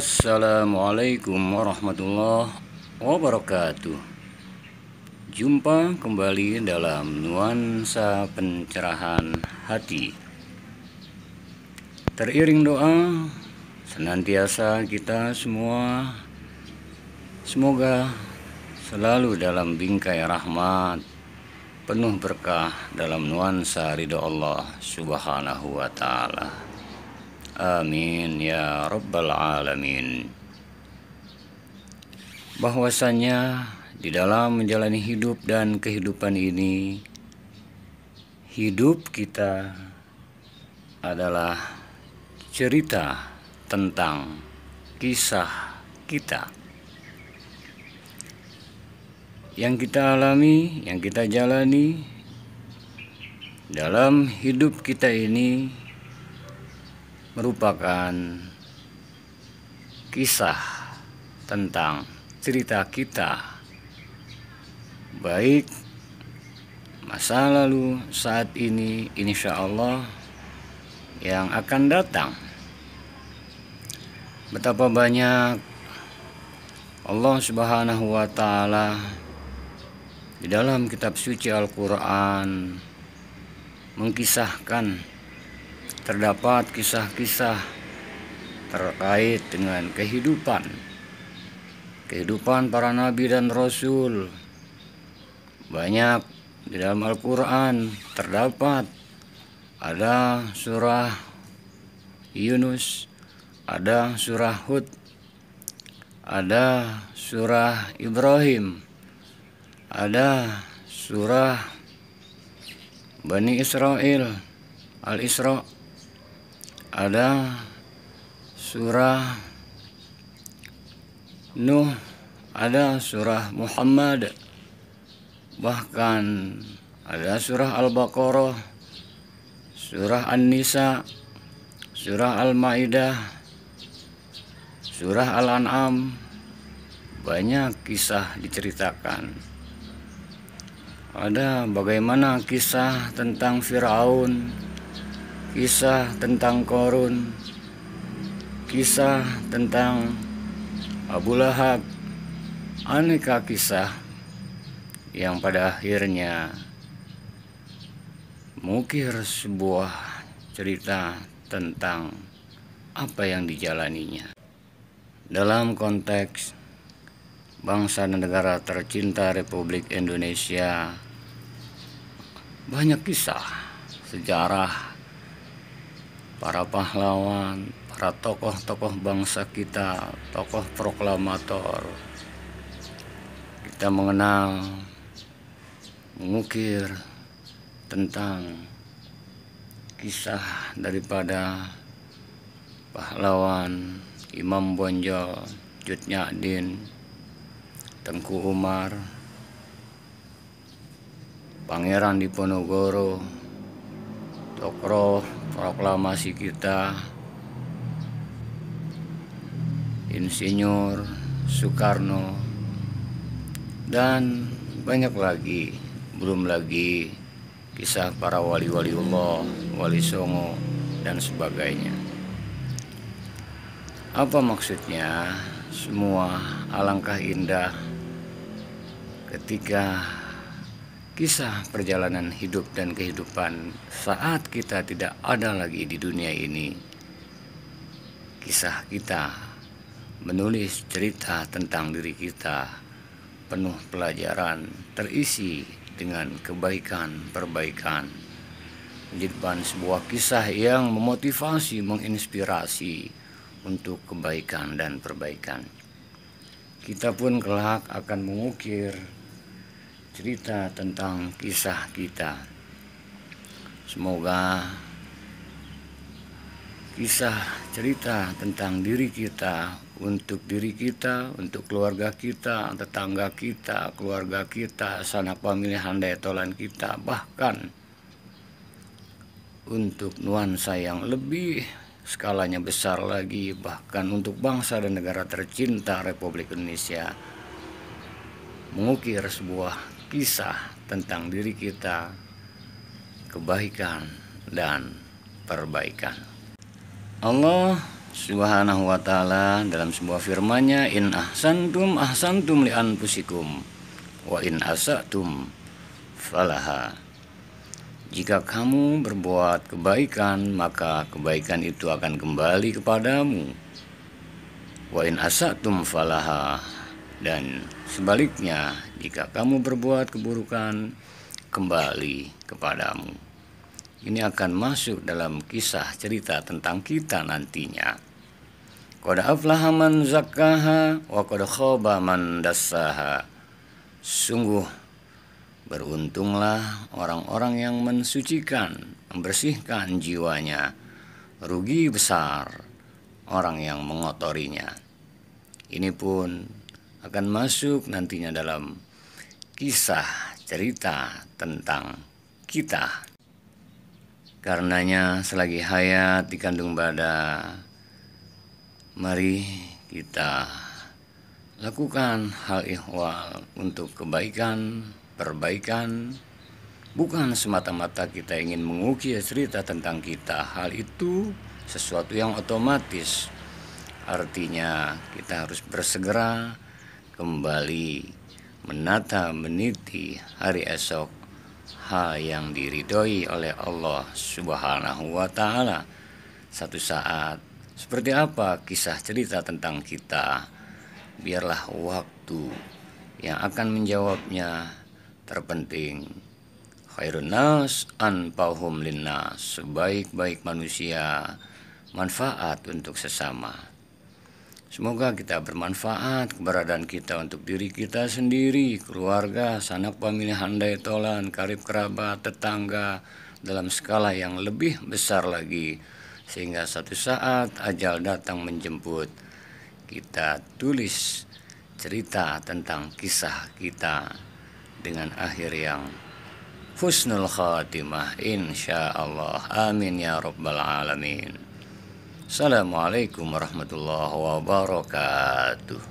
Assalamualaikum warahmatullahi wabarakatuh. Jumpa kembali dalam nuansa pencerahan hati. Teriring doa, senantiasa kita semua semoga selalu dalam bingkai rahmat, penuh berkah dalam nuansa ridho Allah Subhanahu wa ta'ala. Amin ya rabbal alamin. Bahwasanya di dalam menjalani hidup dan kehidupan ini, hidup kita adalah cerita tentang kisah kita yang kita alami, yang kita jalani dalam hidup kita ini merupakan kisah tentang cerita kita, baik masa lalu, saat ini, insya Allah yang akan datang. Betapa banyak Allah Subhanahu wa ta'ala di dalam kitab suci Al-Quran mengkisahkan, terdapat kisah-kisah terkait dengan kehidupan para nabi dan rasul. Banyak di dalam Al-Quran terdapat, ada surah Yunus, ada surah Hud, ada surah Ibrahim, ada surah Bani Israel, Al-Isra, ada surah Nuh, ada surah Muhammad, bahkan ada surah Al-Baqarah, surah An-Nisa, surah Al-Maidah, surah Al-An'am. Banyak kisah diceritakan. Ada bagaimana kisah tentang Firaun, kisah tentang Qarun, kisah tentang Abu Lahab, aneka kisah yang pada akhirnya mengukir sebuah cerita tentang apa yang dijalaninya. Dalam konteks bangsa dan negara tercinta Republik Indonesia, banyak kisah sejarah para pahlawan, para tokoh-tokoh bangsa kita, tokoh proklamator. Kita mengenal, mengukir tentang kisah daripada pahlawan Imam Bonjol, Cut Nyak-Dien, Tengku Umar, Pangeran Diponegoro, tokoh proklamasi kita, Insinyur Soekarno, dan banyak lagi. Belum lagi kisah para wali-waliullah, wali songo, dan sebagainya. Apa maksudnya? Semua alangkah indah ketika kisah perjalanan hidup dan kehidupan saat kita tidak ada lagi di dunia ini. Kisah kita menulis cerita tentang diri kita, penuh pelajaran, terisi dengan kebaikan-perbaikan. Menjadi bahan sebuah kisah yang memotivasi, menginspirasi untuk kebaikan dan perbaikan. Kita pun kelak akan mengukir cerita tentang kisah kita. Semoga kisah cerita tentang diri kita, untuk diri kita, untuk keluarga kita, tetangga kita, keluarga kita, sanak pamilih handai tolan kita, bahkan untuk nuansa yang lebih skalanya besar lagi, bahkan untuk bangsa dan negara tercinta Republik Indonesia, mengukir sebuah kisah tentang diri kita, kebaikan dan perbaikan. Allah Subhanahu wa ta'ala dalam sebuah firman-Nya, in ahsantum ahsantum li anfusikum wa in asatum falaha. Jika kamu berbuat kebaikan, maka kebaikan itu akan kembali kepadamu. Wa in asatum falaha. Dan sebaliknya, jika kamu berbuat keburukan, kembali kepadamu. Ini akan masuk dalam kisah cerita tentang kita nantinya. Qad aflaha man zakkaha wa qad khaba man dassaha. Sungguh beruntunglah orang-orang yang mensucikan, membersihkan jiwanya. Rugi besar orang yang mengotorinya. Ini pun akan masuk nantinya dalam kisah cerita tentang kita. Karenanya selagi hayat dikandung badan, mari kita lakukan hal ihwal untuk kebaikan, perbaikan. Bukan semata-mata kita ingin mengukir cerita tentang kita. Hal itu sesuatu yang otomatis. Artinya kita harus bersegera kembali menata meniti hari esok, hal yang diridhoi oleh Allah Subhanahu wa ta'ala. Satu saat seperti apa kisah cerita tentang kita? Biarlah waktu yang akan menjawabnya. Terpenting, khairun nas anfa'uhum linnas, sebaik-baik manusia manfaat untuk sesama. Semoga kita bermanfaat keberadaan kita untuk diri kita sendiri, keluarga, sanak pamilih, handai tolan, karib kerabat, tetangga, dalam skala yang lebih besar lagi. Sehingga suatu saat ajal datang menjemput, kita tulis cerita tentang kisah kita dengan akhir yang husnul khatimah insyaallah. Amin ya rabbal alamin. Assalamualaikum warahmatullahi wabarakatuh.